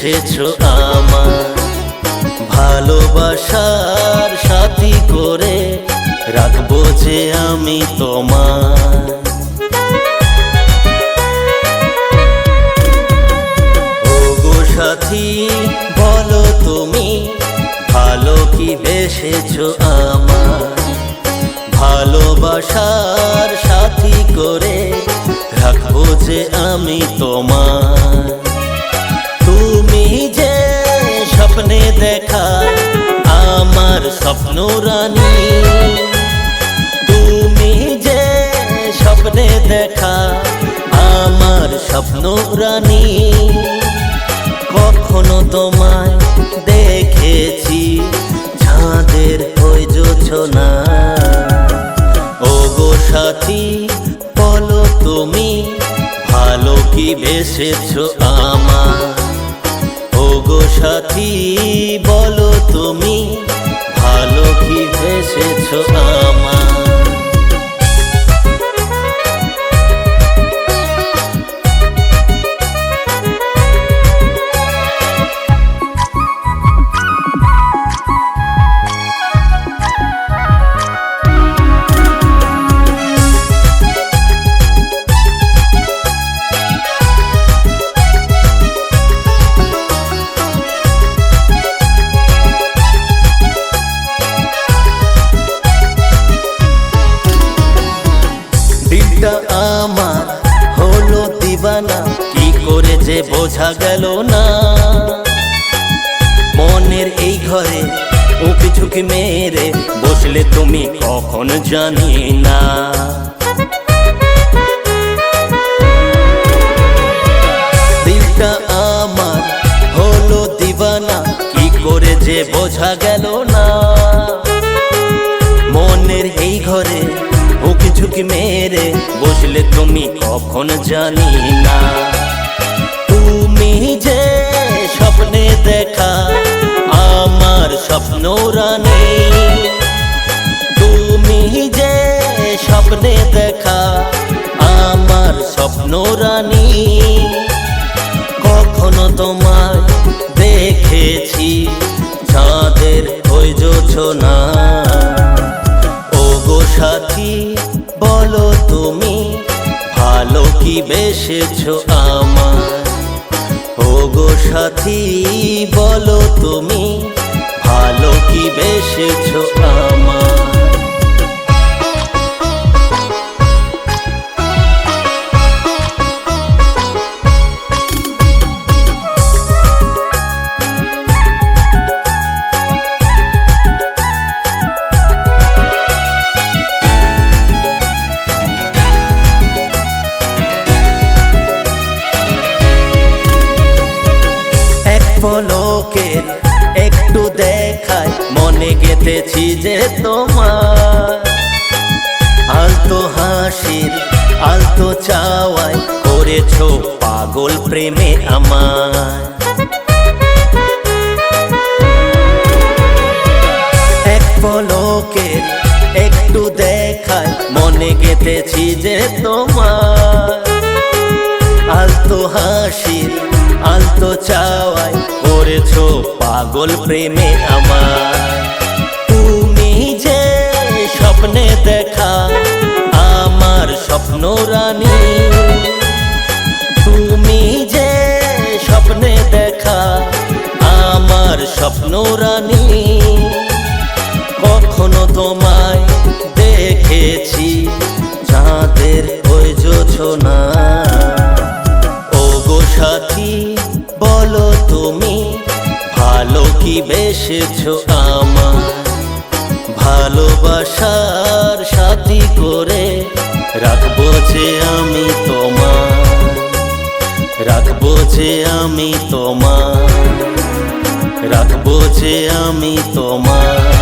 বেসেছো আমার, ভালোবাসার সাথী করে রাখবো যে আমি তোমার। ওগো সাথী বলো তুমি, ভালো কি বেসেছো আমার, ভালোবাসার সাথী করে রাখবো যে আমি তোমার। তুমি যে স্বপ্নে দেখা আমার স্বপ্ন রানী, তুমি যে স্বপ্নে দেখা আমার স্বপ্ন রানী, কখনো তোমায় দেখেছি চাঁদের ওই জোছনা। ওগো সাথী বলো তুমি, ভালো কি বেসেছো আমার। ওগো সাথী বলো তুমি, ভালো কি বেসেছো আমার। আমার হলো দিবানা, কি করে যে বোঝা গেল না। মনের এই ঘরে উঁকি ঝুঁকি মেরে বসলে তুমি কখন জানি না। দিলটা আমার হলো দিবানা, কি করে যে বোঝা গেল না। মনের এই ঘরে উঁকি ঝুঁকি মেরে বসলে তুমি কখন জানি না। তুমি যে স্বপ্নে দেখা আমার স্বপ্ন রানী, তুমি যে স্বপ্নে দেখা আমার স্বপ্ন রানী, কখনো তোমায় দেখেছি চাঁদের ওই জোছনা। ওগো সাথী বলো তুমি, ভালো কি বেসেছো আমার। ওগো সাথী বলো তুমি, ভালো কি বেসেছো আমার। পলকের একটু দেখায় মনে গেঁথেছি যে তোমার। আলতো হাসির আলতো চাওয়ায় করেছো পাগল প্রেমে আমার। এক পলকের একটু দেখায় মনে গেঁথেছি যে তোমার। আলতো হাসির আলতো চাওয়ায় করেছো পাগল প্রেমে আমার। তুমি যে স্বপ্নে দেখা আমার স্বপ্ন রানী, তুমি যে স্বপ্নে দেখা আমার স্বপ্ন রানী, কখনো তোমায় দেখেছি চাঁদের ওই জোছনা। ওগো সাথী বলো তুমি, ভালো কি বেসেছো আমার। ভালোবাসার সাথী করে রাখবো যে আমি তোমার, রাখবো যে আমি তোমার, রাখবো যে আমি তোমার।